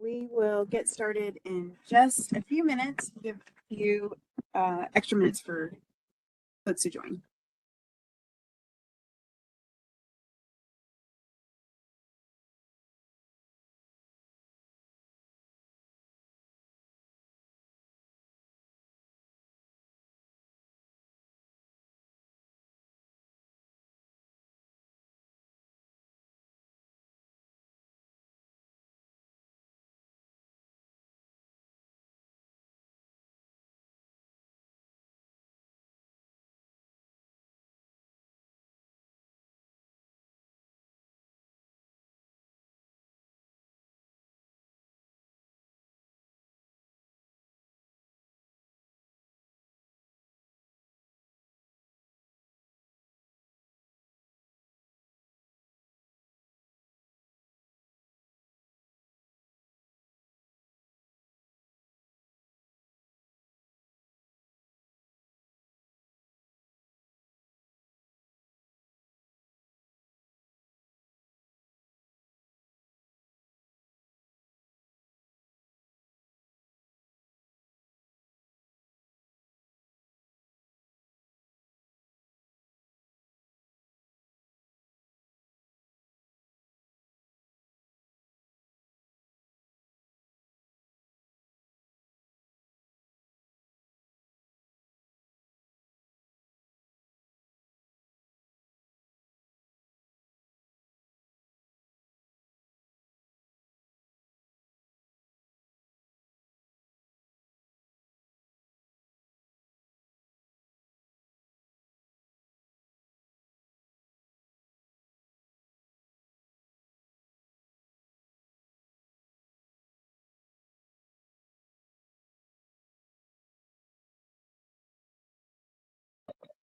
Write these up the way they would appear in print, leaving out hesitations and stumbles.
We will get started in just a few minutes. Give a few extra minutes for folks to join.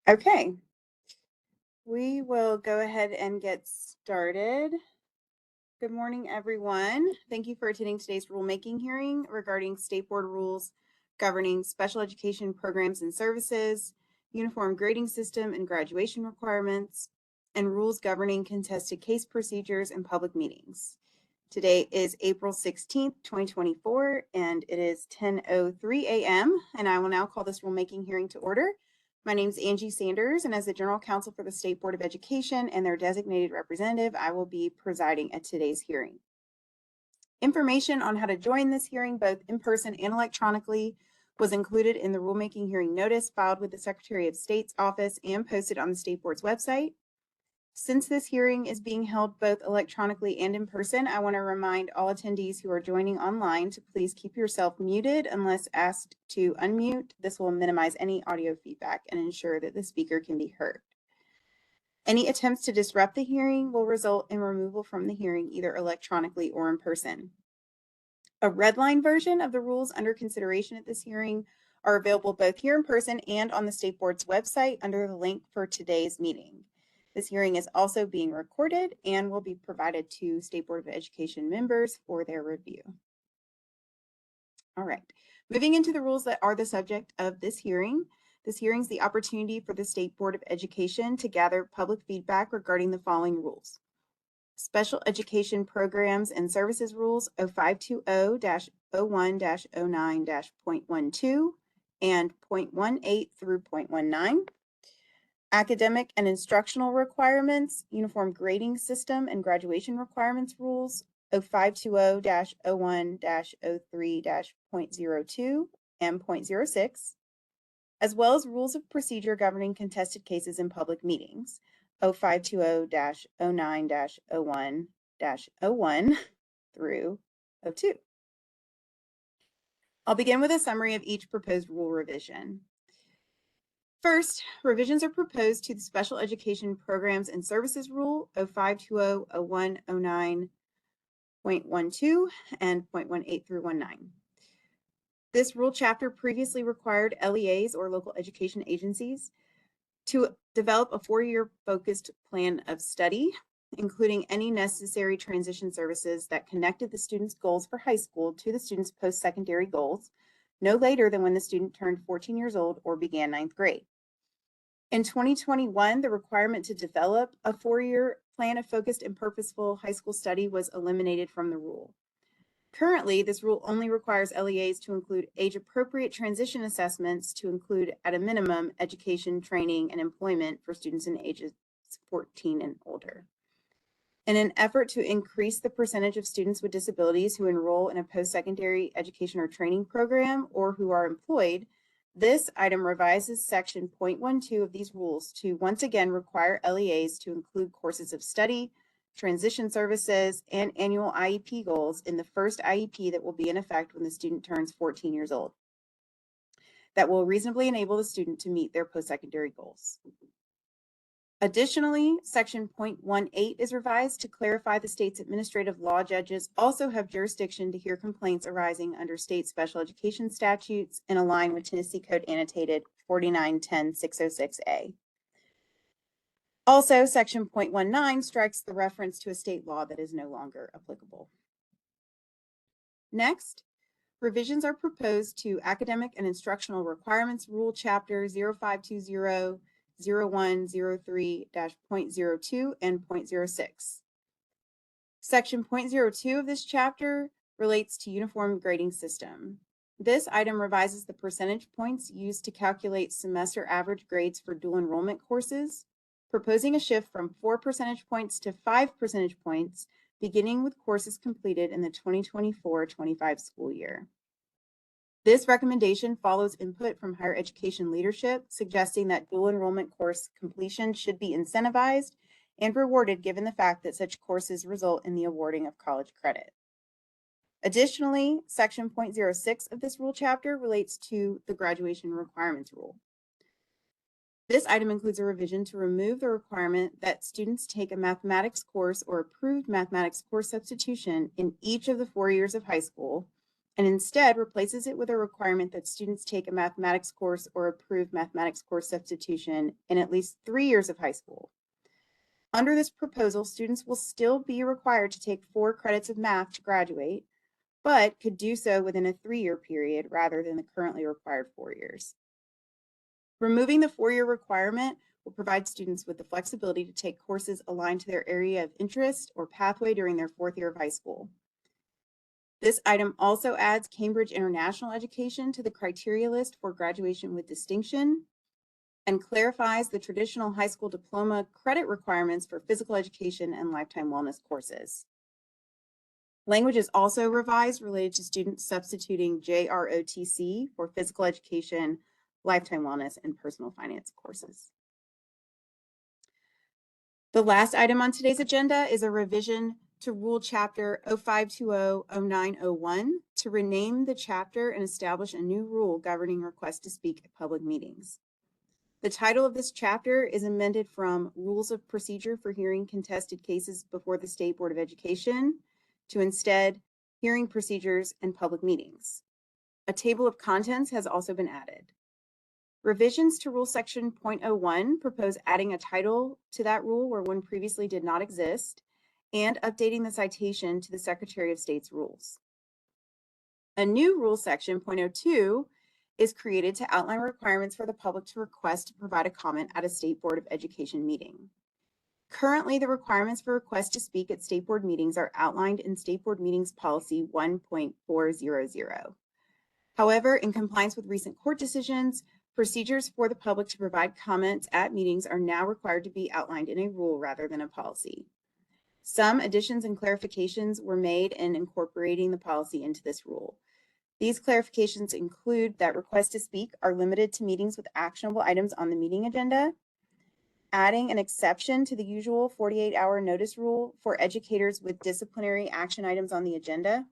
Okay, we will go ahead and get started. Good morning, everyone. Thank you for attending today's rulemaking hearing regarding state board rules governing special education programs and services, uniform grading system and graduation requirements, and rules governing contested case procedures and public meetings. Today is April 16th, 2024, and it is 10:03 a.m., and I will now call this rulemaking hearing to order. My name is Angie Sanders, and as the General Counsel for the State Board of Education and their designated representative, I will be presiding at today's hearing. Information on how to join this hearing, both in person and electronically, was included in the rulemaking hearing notice filed with the Secretary of State's office and posted on the State Board's website. Since this hearing is being held both electronically and in person, I want to remind all attendees who are joining online to please keep yourself muted unless asked to unmute. This will minimize any audio feedback and ensure that the speaker can be heard. Any attempts to disrupt the hearing will result in removal from the hearing either electronically or in person. A red line version of the rules under consideration at this hearing are available both here in person and on the State Board's website under the link for today's meeting. This hearing is also being recorded and will be provided to State Board of Education members for their review. All right, moving into the rules that are the subject of this hearing. This hearing is the opportunity for the State Board of Education to gather public feedback regarding the following rules. Special Education Programs and Services Rules 0520-01-09-.12 and 0.18 through 0.19. Academic and Instructional Requirements, Uniform Grading System and Graduation Requirements Rules 0520-01-03-0.02 and 0.06, as well as Rules of Procedure governing contested cases in public meetings 0520-09-01-01 through 02. I'll begin with a summary of each proposed rule revision. First, revisions are proposed to the Special Education Programs and Services Rule 0520-01-09.12 and 0.18 through 19. This rule chapter previously required LEAs or local education agencies to develop a 4-year focused plan of study, including any necessary transition services that connected the student's goals for high school to the student's post-secondary goals, no later than when the student turned 14 years old or began 9th grade. In 2021, the requirement to develop a 4-year plan of focused and purposeful high school study was eliminated from the rule. Currently, this rule only requires LEAs to include age-appropriate transition assessments to include, at a minimum, education, training, and employment for students in ages 14 and older. In an effort to increase the percentage of students with disabilities who enroll in a post-secondary education or training program or who are employed, this item revises section 0.12 of these rules to once again require LEAs to include courses of study, transition services, and annual IEP goals in the first IEP that will be in effect when the student turns 14 years old. That will reasonably enable the student to meet their post-secondary goals. Additionally, section 0.18 is revised to clarify the state's administrative law judges also have jurisdiction to hear complaints arising under state special education statutes and align with Tennessee Code Annotated 4910-606A. Also, section 0.19 strikes the reference to a state law that is no longer applicable. Next, revisions are proposed to Academic and Instructional Requirements Rule Chapter 0520 0103-.02 and 0.06. Section 0.02 of this chapter relates to uniform grading system. This item revises the percentage points used to calculate semester average grades for dual enrollment courses, proposing a shift from 4 percentage points to 5 percentage points, beginning with courses completed in the 2024-25 school year. This recommendation follows input from higher education leadership, suggesting that dual enrollment course completion should be incentivized and rewarded given the fact that such courses result in the awarding of college credit. Additionally, section 0.06 of this rule chapter relates to the graduation requirements rule. This item includes a revision to remove the requirement that students take a mathematics course or approved mathematics course substitution in each of the 4 years of high school, and instead replaces it with a requirement that students take a mathematics course or approved mathematics course substitution in at least 3 years of high school. Under this proposal, students will still be required to take 4 credits of math to graduate, but could do so within a 3-year period rather than the currently required 4 years. Removing the 4-year requirement will provide students with the flexibility to take courses aligned to their area of interest or pathway during their 4th year of high school. This item also adds Cambridge International Education to the criteria list for graduation with distinction and clarifies the traditional high school diploma credit requirements for physical education and lifetime wellness courses. Language is also revised related to students substituting JROTC for physical education, lifetime wellness, and personal finance courses. The last item on today's agenda is a revision to Rule Chapter 0520-0901 to rename the chapter and establish a new rule governing requests to speak at public meetings. The title of this chapter is amended from Rules of Procedure for Hearing Contested Cases Before the State Board of Education to instead Hearing Procedures and Public Meetings. A table of contents has also been added. Revisions to Rule Section 0.01 propose adding a title to that rule where one previously did not exist, and updating the citation to the Secretary of State's rules. A new Rule Section 0.02 is created to outline requirements for the public to request to provide a comment at a State Board of Education meeting. Currently, the requirements for requests to speak at State Board meetings are outlined in State Board Meetings Policy 1.400. However, in compliance with recent court decisions, procedures for the public to provide comments at meetings are now required to be outlined in a rule rather than a policy. Some additions and clarifications were made in incorporating the policy into this rule. These clarifications include that requests to speak are limited to meetings with actionable items on the meeting agenda, adding an exception to the usual 48-hour notice rule for educators with disciplinary action items on the agenda,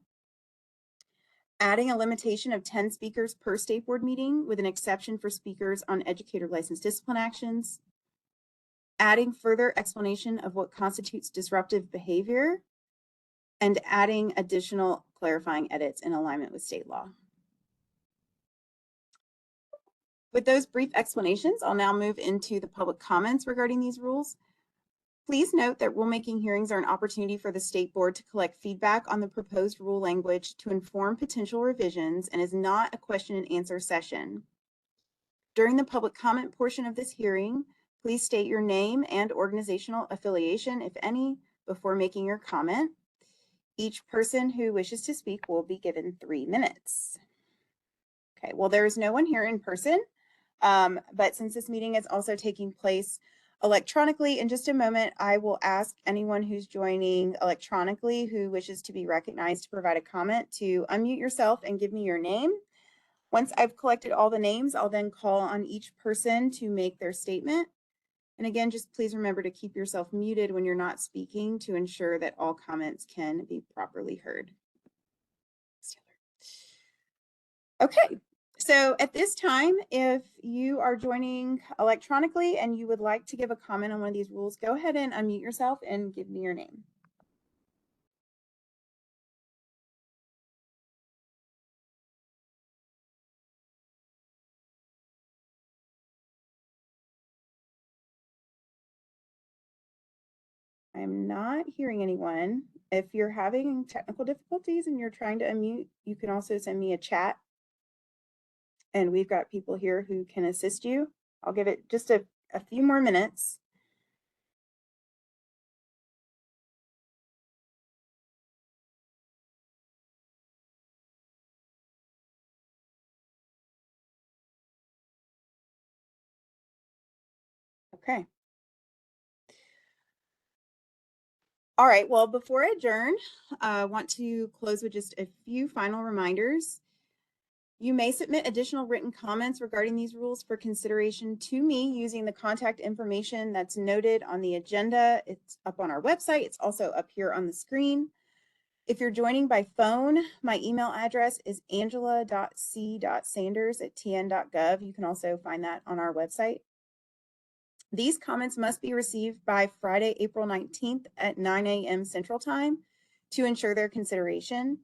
adding a limitation of 10 speakers per State Board meeting with an exception for speakers on educator licensed discipline actions, adding further explanation of what constitutes disruptive behavior, and adding additional clarifying edits in alignment with state law. With those brief explanations, I'll now move into the public comments regarding these rules. Please note that rulemaking hearings are an opportunity for the State Board to collect feedback on the proposed rule language to inform potential revisions and is not a question and answer session. During the public comment portion of this hearing, please state your name and organizational affiliation, if any, before making your comment. Each person who wishes to speak will be given 3 minutes. Okay, well, there is no one here in person, but since this meeting is also taking place electronically, in just a moment, I will ask anyone who's joining electronically who wishes to be recognized to provide a comment to unmute yourself and give me your name. Once I've collected all the names, I'll then call on each person to make their statement. And again, just please remember to keep yourself muted when you're not speaking to ensure that all comments can be properly heard. Okay, so at this time, if you are joining electronically and you would like to give a comment on one of these rules, go ahead and unmute yourself and give me your name. I'm not hearing anyone. If you're having technical difficulties and you're trying to unmute, you can also send me a chat. And we've got people here who can assist you. I'll give it just a few more minutes. Okay. All right, well, before I adjourn, I want to close with just a few final reminders. You may submit additional written comments regarding these rules for consideration to me using the contact information that's noted on the agenda. It's up on our website. It's also up here on the screen. If you're joining by phone, my email address is angela.c.sanders@tn.gov. You can also find that on our website. These comments must be received by Friday, April 19th at 9 a.m. Central Time to ensure their consideration.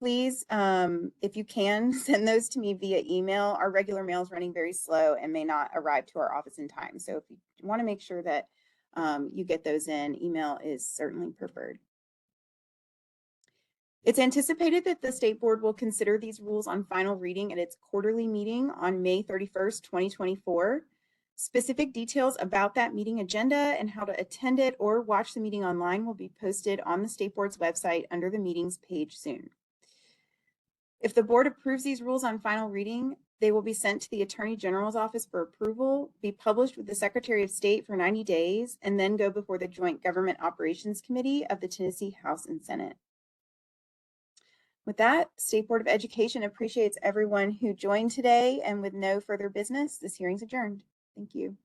Please, if you can, send those to me via email. Our regular mail is running very slow and may not arrive to our office in time. So if you want to make sure that you get those in, email is certainly preferred. It's anticipated that the State Board will consider these rules on final reading at its quarterly meeting on May 31st, 2024. Specific details about that meeting agenda and how to attend it or watch the meeting online will be posted on the State Board's website under the meetings page soon. If the board approves these rules on final reading, they will be sent to the Attorney General's office for approval, be published with the Secretary of State for 90 days, and then go before the Joint Government Operations Committee of the Tennessee House and Senate. With that, State Board of Education appreciates everyone who joined today, and with no further business, this hearing's adjourned. Thank you.